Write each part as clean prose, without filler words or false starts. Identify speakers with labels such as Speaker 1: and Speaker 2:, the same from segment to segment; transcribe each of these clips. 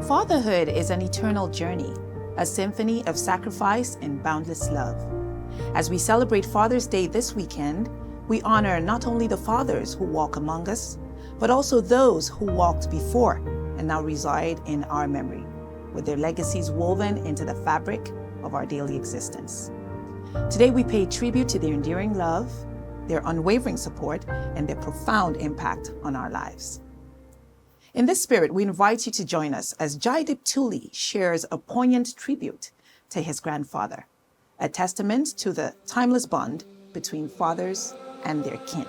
Speaker 1: Fatherhood is an eternal journey, a symphony of sacrifice and boundless love. As we celebrate Father's Day this weekend, we honor not only the fathers who walk among us, but also those who walked before and now reside in our memory, with their legacies woven into the fabric of our daily existence. Today, we pay tribute to their enduring love, their unwavering support, and their profound impact on our lives. In this spirit, we invite you to join us as Jaideep Tuli shares a poignant tribute to his grandfather, a testament to the timeless bond between fathers and their kin.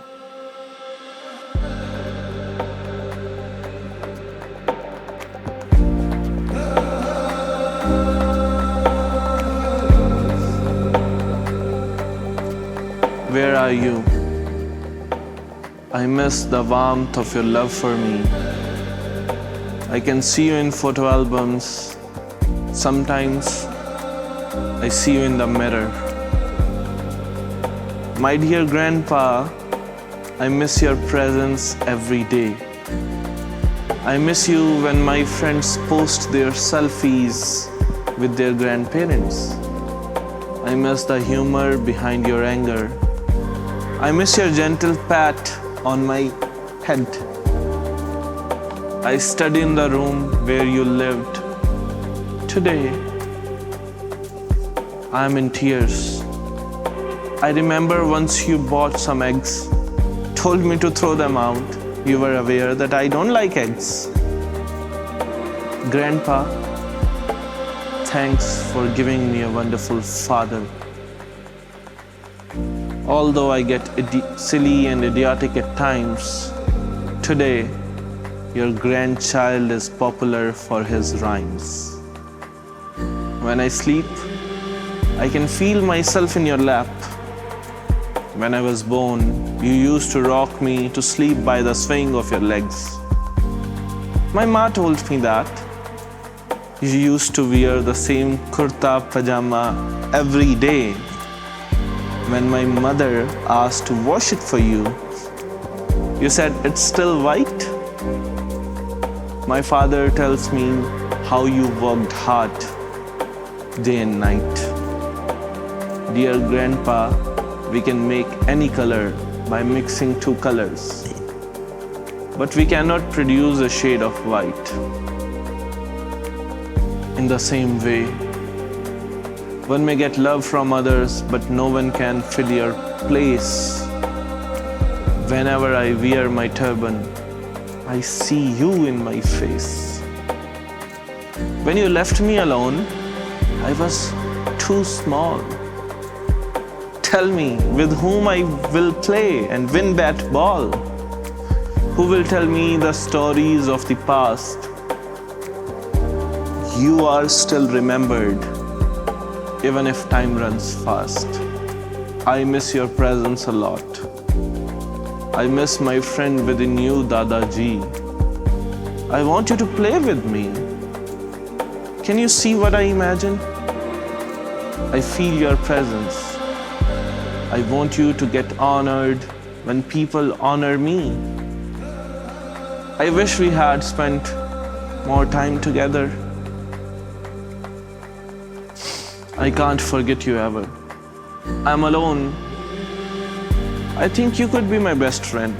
Speaker 2: Where are you? I miss the warmth of your love for me. I can see you in photo albums. Sometimes I see you in the mirror. My dear grandpa, I miss your presence every day. I miss you when my friends post their selfies with their grandparents. I miss the humor behind your anger. I miss your gentle pat on my head. I study in the room where you lived. Today, I am in tears. I remember once you bought some eggs, told me to throw them out. You were aware that I don't like eggs. Grandpa, thanks for giving me a wonderful father. Although I get silly and idiotic at times, today, your grandchild is popular for his rhymes. When I sleep, I can feel myself in your lap. When I was born, you used to rock me to sleep by the swing of your legs. My ma told me that you used to wear the same kurta pajama every day. When my mother asked to wash it for you, you said it's still white. My father tells me how you worked hard day and night. Dear grandpa, we can make any color by mixing two colors, but we cannot produce a shade of white. In the same way, one may get love from others, but no one can fill your place. Whenever I wear my turban, I see you in my face. When you left me alone, I was too small. Tell me with whom I will play and win that ball. Who will tell me the stories of the past? You are still remembered, even if time runs fast. I miss your presence a lot. I miss my friend within you, Dadaji. I want you to play with me. Can you see what I imagine? I feel your presence. I want you to get honored when people honor me. I wish we had spent more time together. I can't forget you ever. I'm alone. I think you could be my best friend.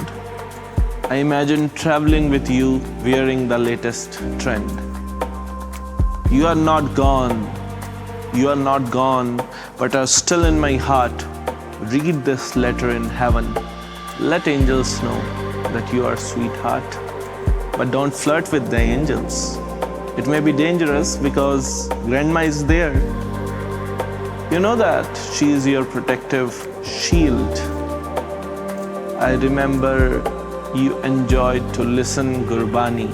Speaker 2: I imagine traveling with you wearing the latest trend. You are not gone. You are not gone, but are still in my heart. Read this letter in heaven. Let angels know that you are sweetheart. But don't flirt with the angels. It may be dangerous because grandma is there. You know that she is your protective shield. I remember you enjoyed to listen Gurbani,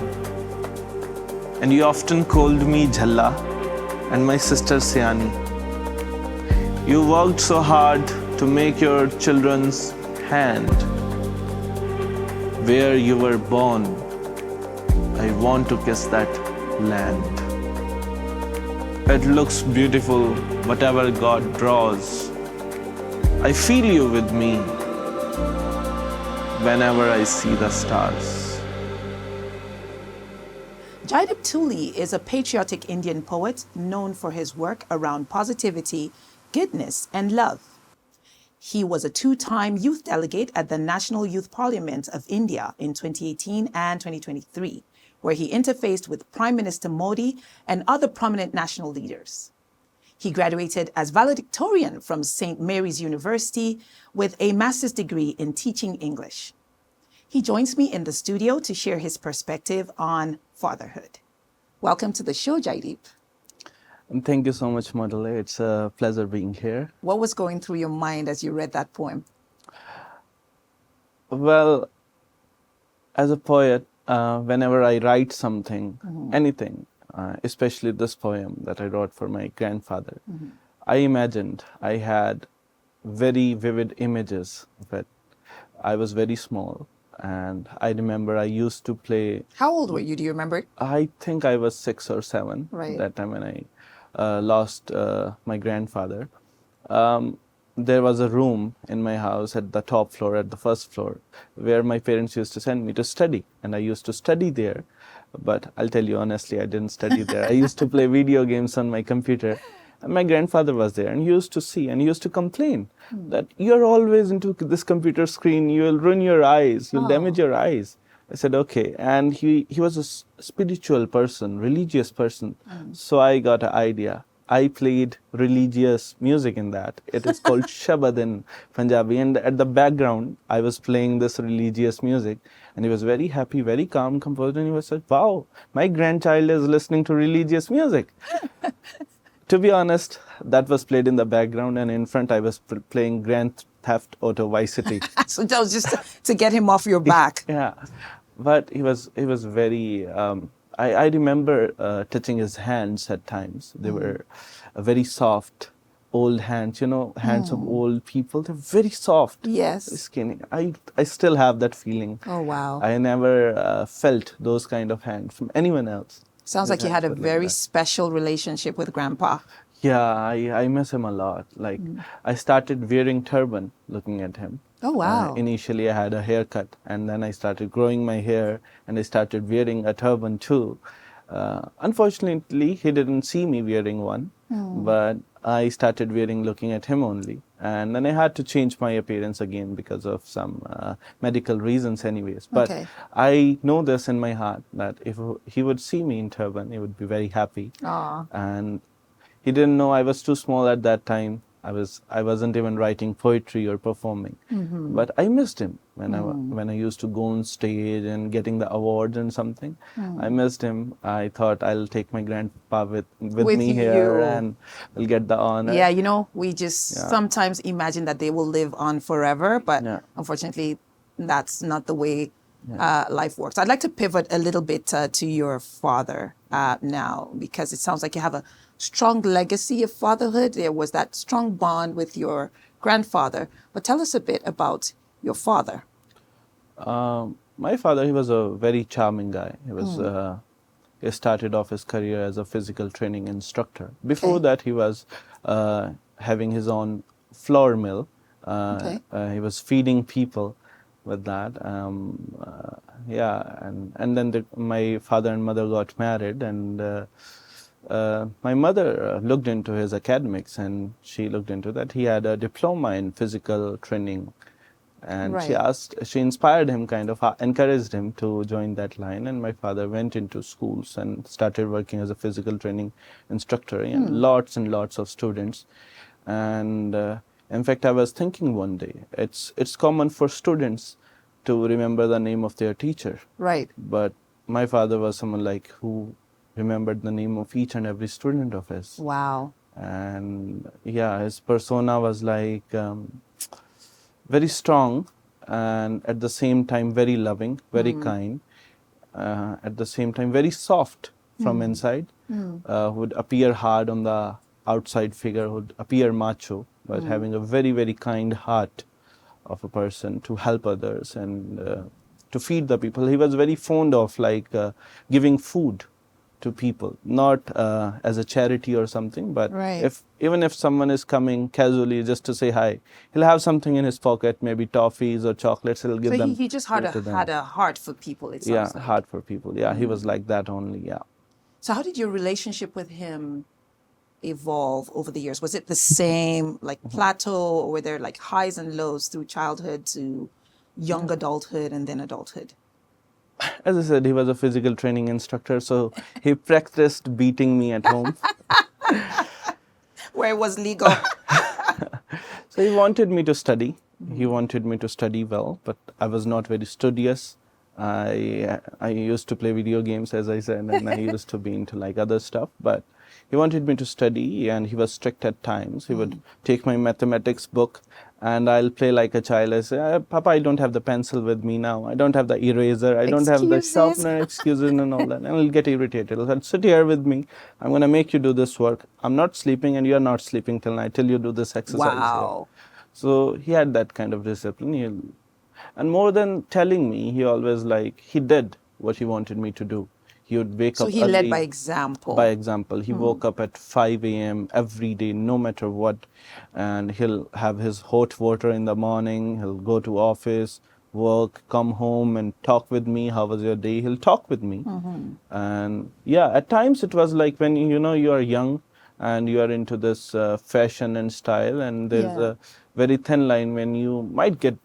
Speaker 2: and you often called me Jhalla and my sister Siani. You worked so hard to make your children's hand. Where you were born, I want to kiss that land. It looks beautiful, whatever God draws. I feel you with me whenever I see the stars.
Speaker 1: Jaideep Tuli is a patriotic Indian poet known for his work around positivity, goodness, and love. He was a two-time youth delegate at the National Youth Parliament of India in 2018 and 2023, where he interfaced with Prime Minister Modi and other prominent national leaders. He graduated as valedictorian from St. Mary's University with a master's degree in teaching English. He joins me in the studio to share his perspective on fatherhood. Welcome to the show, Jaideep.
Speaker 2: And thank you so much, Madhulay. It's a pleasure being here.
Speaker 1: What was going through your mind as you read that poem?
Speaker 2: Well, as a poet, whenever I write something, anything, especially this poem that I wrote for my grandfather, I imagined I had very vivid images of it. I was very small, and I remember I used to play.
Speaker 1: How old were you? Do you remember?
Speaker 2: I think I was 6 or 7 that time when I lost my grandfather. There was a room in my house at the top floor, at the first floor, where my parents used to send me to study. And I used to study there. But I'll tell you honestly, I didn't study there. I used to play video games on my computer. And my grandfather was there, and he used to see, and he used to complain that you're always into this computer screen, you'll ruin your eyes, you'll damage your eyes. I said, okay. And he was a spiritual person, religious person. So I got an idea. I played religious music in that. It is called Shabad in Punjabi. And at the background, I was playing this religious music. And he was very happy, very calm, composed. And he was like, wow, my grandchild is listening to religious music. To be honest, that was played in the background. And in front, I was playing Grand Theft Auto Vice City.
Speaker 1: So that was just to get him off your back.
Speaker 2: Yeah. But he was very, I remember touching his hands at times. They were very soft, old hands, hands of old people. They're very soft.
Speaker 1: Yes.
Speaker 2: Skinny. I still have that feeling.
Speaker 1: Oh, wow.
Speaker 2: I never felt those kind of hands from anyone else.
Speaker 1: Sounds like you had a very special relationship with Grandpa.
Speaker 2: Yeah, I miss him a lot. Like, I started wearing turban looking at him.
Speaker 1: Oh, wow.
Speaker 2: Initially, I had a haircut, and then I started growing my hair, and I started wearing a turban too. Unfortunately, he didn't see me wearing one, but I started wearing looking at him only. And then I had to change my appearance again because of some medical reasons anyways. But I know this in my heart that if he would see me in turban, he would be very happy.
Speaker 1: Aww.
Speaker 2: And he didn't know I was too small at that time. I wasn't even writing poetry or performing. But I missed him when I used to go on stage and getting the awards and something. I missed him. I thought I'll take my grandpa with me here and we'll get the honor.
Speaker 1: Yeah, we just sometimes imagine that they will live on forever, but unfortunately, that's not the way life works. I'd like to pivot a little bit to your father now, because it sounds like you have a strong legacy of fatherhood. There was that strong bond with your grandfather. But tell us a bit about your father.
Speaker 2: My father, he was a very charming guy. He started off his career as a physical training instructor. Before that, he was having his own flour mill. He was feeding people with that. And then my father and mother got married, and my mother looked into his academics, and she looked into that. He had a diploma in physical training, and she inspired him, kind of encouraged him to join that line. And my father went into schools and started working as a physical training instructor, lots and lots of students. And in fact, I was thinking one day, it's common for students to remember the name of their teacher.
Speaker 1: Right.
Speaker 2: But my father was someone like who remembered the name of each and every student of his.
Speaker 1: Wow.
Speaker 2: And his persona was like very strong, and at the same time very loving, very kind, at the same time very soft from inside, would appear hard on the outside figure, would appear macho, but having a very, very kind heart of a person to help others and to feed the people. He was very fond of giving food to people, not as a charity or something, but
Speaker 1: Right.
Speaker 2: even if someone is coming casually just to say hi, he'll have something in his pocket, maybe toffees or chocolates, he'll give
Speaker 1: So
Speaker 2: them.
Speaker 1: he just
Speaker 2: give
Speaker 1: had
Speaker 2: it to them.
Speaker 1: a heart for people, it
Speaker 2: Yeah,
Speaker 1: sounds like.
Speaker 2: hard for people. Yeah, he was like that only. Yeah.
Speaker 1: So how did your relationship with him evolve over the years? Was it the same, like plateau, or were there like highs and lows through childhood to young adulthood and then adulthood?
Speaker 2: As I said, he was a physical training instructor, so he practiced beating me at home.
Speaker 1: Where it was legal.
Speaker 2: So he wanted me to study. He wanted me to study well, but I was not very studious. I used to play video games, as I said, and I used to be into like other stuff. But he wanted me to study, and he was strict at times. He would take my mathematics book, and I'll play like a child. I say, "Papa, I don't have the pencil with me now. I don't have the eraser. I don't have the
Speaker 1: Excuses.
Speaker 2: sharpener." Excuses and all that. And I'll get irritated. I'll say, "Sit here with me. I'm gonna make you do this work. I'm not sleeping, and you're not sleeping till night till you do this exercise here."
Speaker 1: Wow.
Speaker 2: So he had that kind of discipline. And more than telling me, he always he did what he wanted me to do. He would wake
Speaker 1: So
Speaker 2: up
Speaker 1: he
Speaker 2: early.
Speaker 1: led by example.
Speaker 2: By example. He woke up at 5 a.m. every day, no matter what. And he'll have his hot water in the morning. He'll go to office, work, come home and talk with me. How was your day? He'll talk with me. And yeah, at times it was like when, you are young and you are into this fashion and style, and there's
Speaker 1: Yeah.
Speaker 2: a very thin line when you might get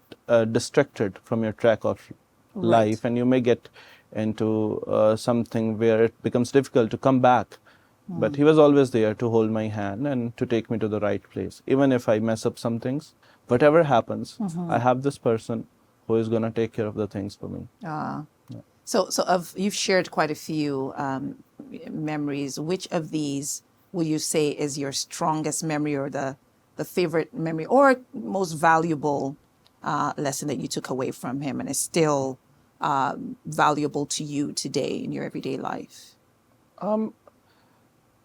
Speaker 2: distracted from your track of life, and you may get into something where it becomes difficult to come back. But he was always there to hold my hand and to take me to the right place. Even if I mess up some things, whatever happens, I have this person who is going to take care of the things for me.
Speaker 1: So you've shared quite a few memories. Which of these will you say is your strongest memory, or the favorite memory, or most valuable lesson that you took away from him and is still valuable to you today in your everyday life?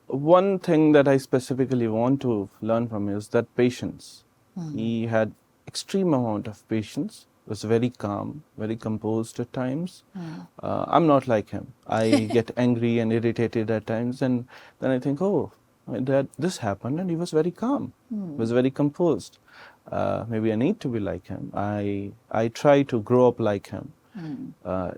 Speaker 2: One thing that I specifically want to learn from is that patience. He had extreme amount of patience, was very calm, very composed at times. I'm not like him. I get angry and irritated at times, and then I think, oh, this happened, and he was very calm, was very composed. Maybe I need to be like him. I try to grow up like him.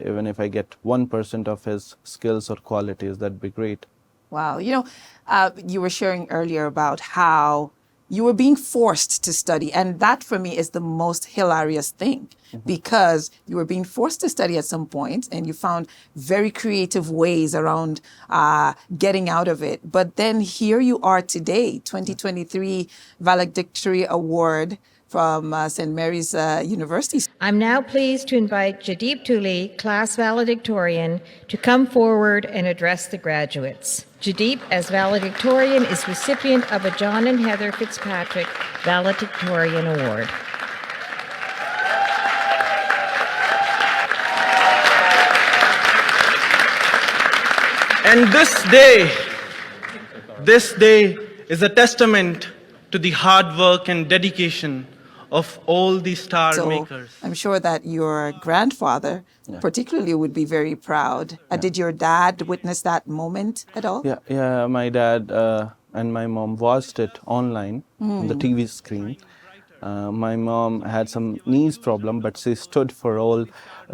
Speaker 2: Even if I get 1% of his skills or qualities, that'd be great.
Speaker 1: Wow. You were sharing earlier about how you were being forced to study. And that for me is the most hilarious thing, because you were being forced to study at some point and you found very creative ways around getting out of it. But then here you are today, 2023 Valedictorian Award from St. Mary's University.
Speaker 3: I'm now pleased to invite Jaideep Tuli, class valedictorian, to come forward and address the graduates. Jaideep, as valedictorian, is recipient of a John and Heather Fitzpatrick Valedictorian Award.
Speaker 4: And this day is a testament to the hard work and dedication of all the star makers.
Speaker 1: I'm sure that your grandfather particularly would be very proud. Did your dad witness that moment at all?
Speaker 2: Yeah. My dad and my mom watched it online on the TV screen. My mom had some knees problem, but she stood for all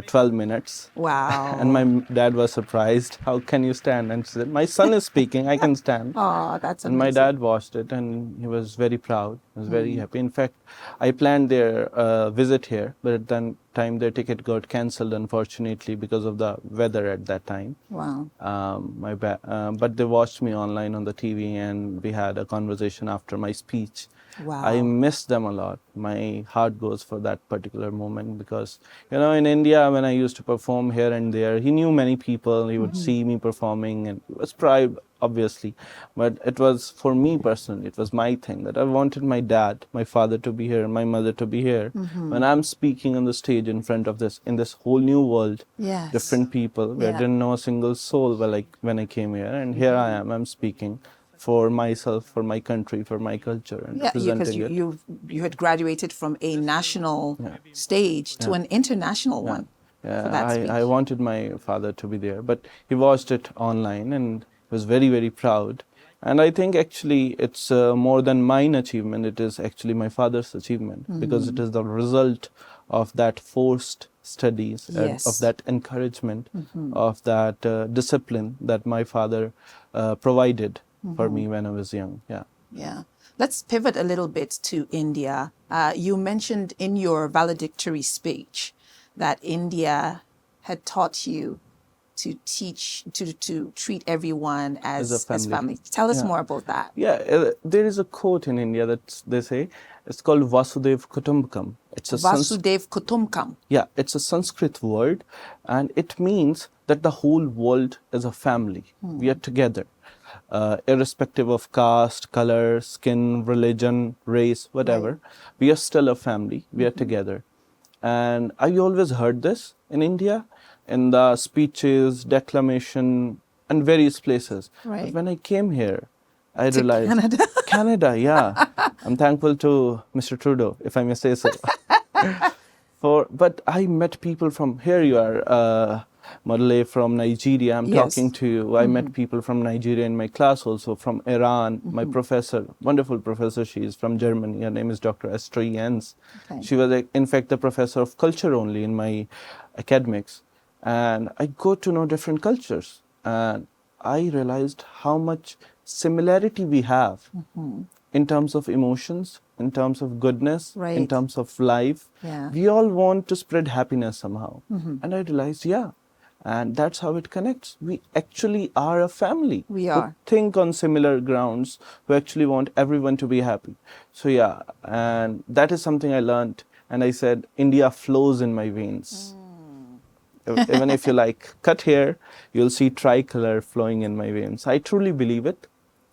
Speaker 2: 12 minutes.
Speaker 1: Wow.
Speaker 2: And my dad was surprised. How can you stand? And she said, my son is speaking, I can stand.
Speaker 1: Oh, that's amazing.
Speaker 2: And my dad watched it and he was very proud. He was very happy. In fact, I planned their visit here, but at that time their ticket got cancelled, unfortunately, because of the weather at that time.
Speaker 1: Wow.
Speaker 2: But they watched me online on the TV and we had a conversation after my speech.
Speaker 1: Wow.
Speaker 2: I miss them a lot. My heart goes for that particular moment because, in India, when I used to perform here and there, he knew many people. He would see me performing and he was proud, obviously. But it was, for me personally, it was my thing that I wanted my dad, my father to be here, my mother to be here. When I'm speaking on the stage in front of in this whole new world,
Speaker 1: Yes.
Speaker 2: different people, where I didn't know a single soul when I came here. And here I am, I'm speaking for myself, for my country, for my culture, and representing it.
Speaker 1: You had graduated from a national stage to an international one. for that speech.
Speaker 2: I wanted my father to be there, but he watched it online and was very, very proud. And I think actually it's more than mine achievement, it is actually my father's achievement because it is the result of that forced studies,
Speaker 1: Yes.
Speaker 2: of that encouragement, of that discipline that my father provided for me when I was young. Yeah.
Speaker 1: Yeah. Let's pivot a little bit to India. You mentioned in your valedictory speech that India had taught you to teach, to treat everyone as family. Tell us more about that.
Speaker 2: Yeah, there is a quote in India that they say, it's called Vasudev Kutumbakam. It's a
Speaker 1: Vasudev Kutumbakam.
Speaker 2: Yeah, it's a Sanskrit word, and it means that the whole world is a family. We are together, irrespective of caste, color, skin, religion, race, whatever. We are still a family. We are together. And I always heard this in India, in the speeches, declamation, and various places.
Speaker 1: Right.
Speaker 2: But when I came here, I
Speaker 1: To
Speaker 2: realized
Speaker 1: Canada.
Speaker 2: Canada, yeah. I'm thankful to Mr. Trudeau, if I may say so. But I met people from, here you are, Model A from Nigeria, I'm
Speaker 1: Yes.
Speaker 2: talking to you. I met people from Nigeria in my class also, from Iran. My professor, wonderful professor, she is from Germany. Her name is Dr. Esther Jens.
Speaker 1: Okay.
Speaker 2: She was, in fact, the professor of culture only in my academics. And I got to know different cultures. And I realized how much similarity we have in terms of emotions, in terms of goodness, in
Speaker 1: Right.
Speaker 2: terms of life.
Speaker 1: Yeah.
Speaker 2: We all want to spread happiness somehow. And I realized, yeah, and that's how it connects. We actually are a family.
Speaker 1: We
Speaker 2: who
Speaker 1: are.
Speaker 2: think on similar grounds, who actually want everyone to be happy. So yeah, and that is something I learned. And I said, India flows in my veins. Even if you like cut hair, you'll see tricolor flowing in my veins. I truly believe it.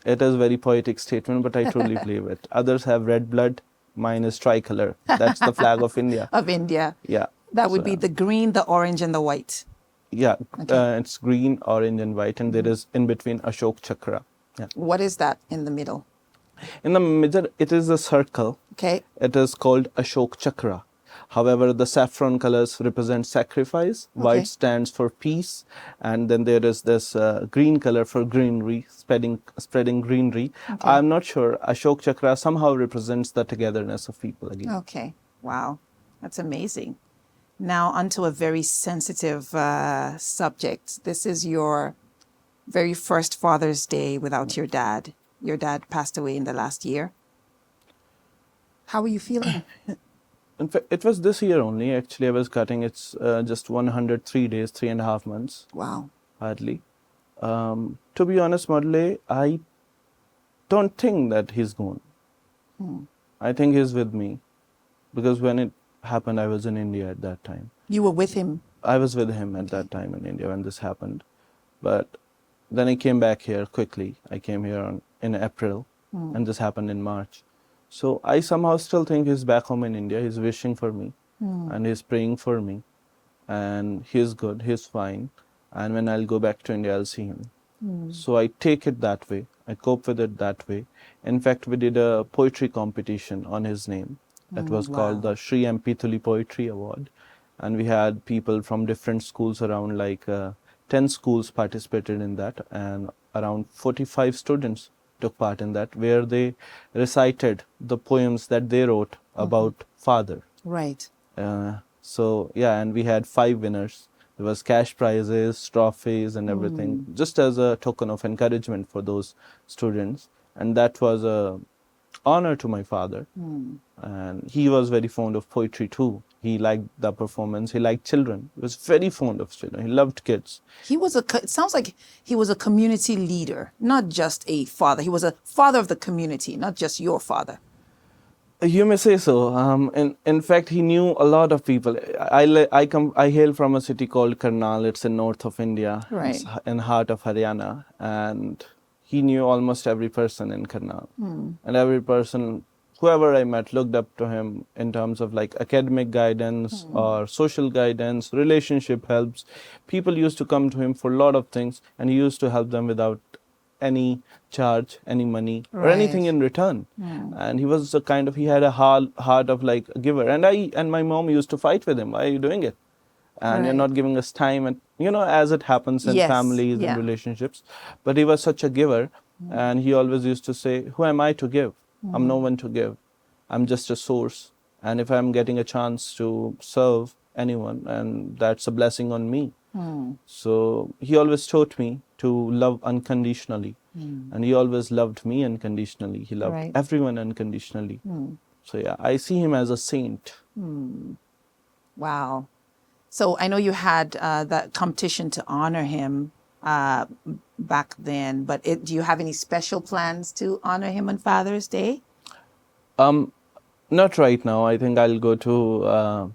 Speaker 2: It is a very poetic statement, but I truly believe it. Others have red blood, mine is tricolor. That's the flag of India.
Speaker 1: Of India.
Speaker 2: Yeah.
Speaker 1: That would
Speaker 2: So,
Speaker 1: be the green, the orange, and the white.
Speaker 2: Yeah,
Speaker 1: Okay.
Speaker 2: it's green, orange, and white, and there is in between Ashok Chakra. Yeah.
Speaker 1: What is that in the middle?
Speaker 2: In the middle, it is a circle.
Speaker 1: Okay.
Speaker 2: It is called Ashok Chakra. However, the saffron colors represent sacrifice,
Speaker 1: Okay.
Speaker 2: white stands for peace, and then there is this green color for greenery, spreading greenery.
Speaker 1: Okay.
Speaker 2: I'm not sure. Ashok Chakra somehow represents the togetherness of people again.
Speaker 1: Okay. Wow. That's amazing. Now, onto a very sensitive subject. This is your very first Father's Day without your dad. Your dad passed away in the last year. How are you feeling?
Speaker 2: In fact, it was this year only. Actually, I was cutting. It's just 103 days, 3.5 months,
Speaker 1: Wow.
Speaker 2: hardly. To be honest, Madle, I don't think that he's gone. I think he's with me. Because when it happened, I was in India at that time.
Speaker 1: You were with him.
Speaker 2: I was with him at that time in India when this happened. But then I came back here quickly. I came here in April, and this happened in March. So I somehow still think he's back home in India. He's wishing for me, and he's praying for me. And he's good, he's fine. And when I'll go back to India, I'll see him. So I take it that way. I cope with it that way. In fact, we did a poetry competition on his name. That was called the Shri Jaideep Tuli Poetry Award. And we had people from different schools, around like 10 schools participated in that. And around 45 students took part in that, where they recited the poems that they wrote about father.
Speaker 1: Right.
Speaker 2: So yeah, and we had 5 winners. There was cash prizes, trophies, and everything, just as a token of encouragement for those students. And that was a honor to my father. And he was very fond of poetry too. He liked the performance. He liked children. He was very fond of children. He loved kids.
Speaker 1: He was it sounds like he was a community leader, not just a father. He was a father of the community, not just your father.
Speaker 2: You may say so. In fact, he knew a lot of people. I hail from a city called Karnal. It's in north of India.
Speaker 1: Right.
Speaker 2: It's in heart of Haryana. And he knew almost every person in Karnal. And every person, whoever I met, looked up to him in terms of like academic guidance or social guidance, relationship helps. People used to come to him for a lot of things, and he used to help them without any charge, any money, or anything
Speaker 1: Right.
Speaker 2: in return. And he was he had a heart of like a giver. And my mom used to fight with him. Why are you doing it? and you're
Speaker 1: Right.
Speaker 2: not giving us time, and as it happens in
Speaker 1: Yes,
Speaker 2: families and
Speaker 1: yeah.
Speaker 2: relationships. But he was such a giver, and he always used to say, who am I to give? I'm no one to give. I'm just a source, and if I'm getting a chance to serve anyone, and that's a blessing on me. So he always taught me to love unconditionally, and he always loved me unconditionally. He loved
Speaker 1: Right.
Speaker 2: everyone unconditionally. So yeah, I see him as a saint.
Speaker 1: Wow. So I know you had that competition to honor him back then, but do you have any special plans to honor him on Father's Day?
Speaker 2: Not right now. I think I'll go to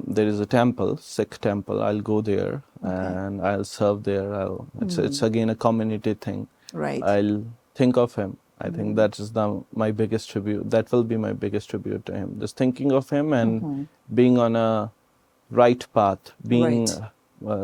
Speaker 2: there is a temple, Sikh temple. I'll go there and I'll serve there. It's again a community thing.
Speaker 1: Right.
Speaker 2: I'll think of him. I think that is my biggest tribute. That will be my biggest tribute to him. Just thinking of him and being on a right path, being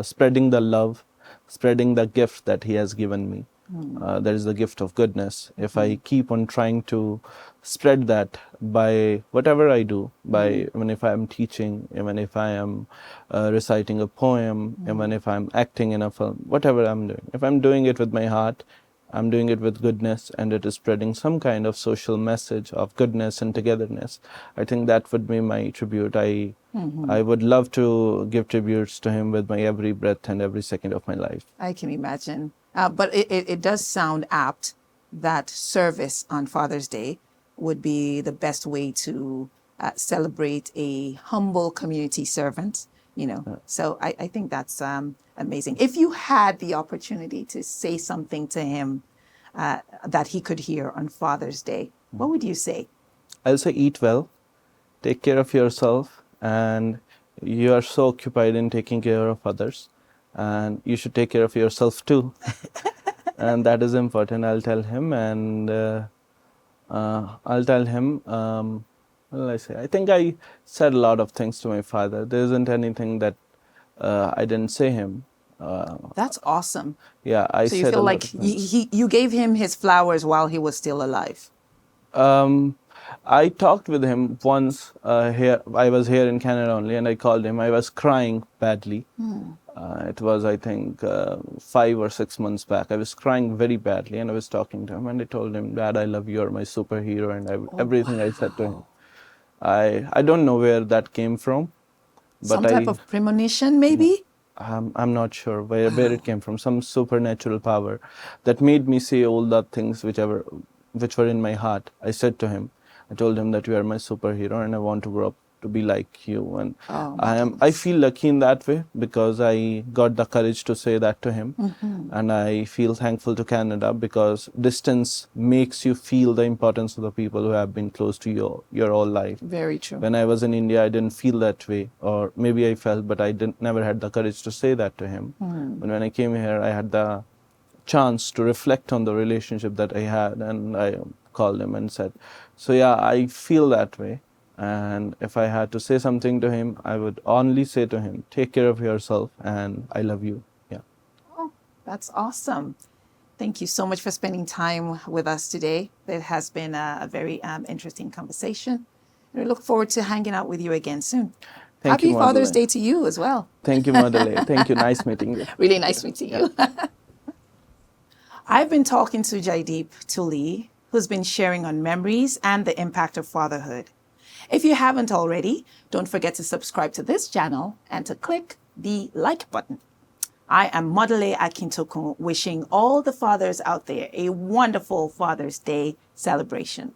Speaker 2: spreading the love, spreading the gift that he has given me. That is the gift of goodness. If I keep on trying to spread that by whatever I do, by even if I am teaching, even if I am reciting a poem, even if I'm acting in a film, whatever I'm doing, if I'm doing it with my heart, I'm doing it with goodness, and it is spreading some kind of social message of goodness and togetherness, I think that would be my tribute. I would love to give tributes to him with my every breath and every second of my life.
Speaker 1: I can imagine. But it does sound apt that service on Father's Day would be the best way to celebrate a humble community servant, So I think that's amazing. If you had the opportunity to say something to him that he could hear on Father's Day, what would you say?
Speaker 2: I'll say eat well, take care of yourself, and you are so occupied in taking care of others, and you should take care of yourself too. And that is important. I'll tell him, and I'll tell him, what will I say? I think I said a lot of things to my father. There isn't anything that I didn't say him.
Speaker 1: That's awesome.
Speaker 2: Yeah, I
Speaker 1: So you
Speaker 2: said
Speaker 1: feel
Speaker 2: a lot
Speaker 1: like
Speaker 2: of things.
Speaker 1: you gave him his flowers while he was still alive.
Speaker 2: I talked with him once here. I was here in Canada only, and I called him. I was crying badly. It was, I think, 5 or 6 months back. I was crying very badly, and I was talking to him, and I told him, Dad, I love you. You're my superhero, and everything I said to him. I don't know where that came from, but
Speaker 1: Some type of premonition, maybe?
Speaker 2: I'm not sure where it came from. Some supernatural power that made me say all the things which were in my heart. I said to him, I told him that you are my superhero, and I want to grow up to be like you. And I feel lucky in that way, because I got the courage to say that to him. And I feel thankful to Canada, because distance makes you feel the importance of the people who have been close to your whole life.
Speaker 1: Very true.
Speaker 2: When I was in India, I didn't feel that way, or maybe I felt, but I never had the courage to say that to him. And when I came here, I had the chance to reflect on the relationship that I had, and I called him and said, so yeah, I feel that way. And if I had to say something to him, I would only say to him, take care of yourself, and I love you. Yeah.
Speaker 1: Oh, that's awesome. Thank you so much for spending time with us today. It has been a very interesting conversation. And we look forward to hanging out with you again soon.
Speaker 2: Thank
Speaker 1: Happy
Speaker 2: you,
Speaker 1: Father's
Speaker 2: Madeleine.
Speaker 1: Day to you as well.
Speaker 2: Thank you, Madeleine. Thank you. Nice meeting you.
Speaker 1: Really nice meeting you. I've been talking to Jaideep Tuli, who's been sharing on memories and the impact of fatherhood. If you haven't already, don't forget to subscribe to this channel and to click the like button. I am Modele Akintokun, wishing all the fathers out there a wonderful Father's Day celebration.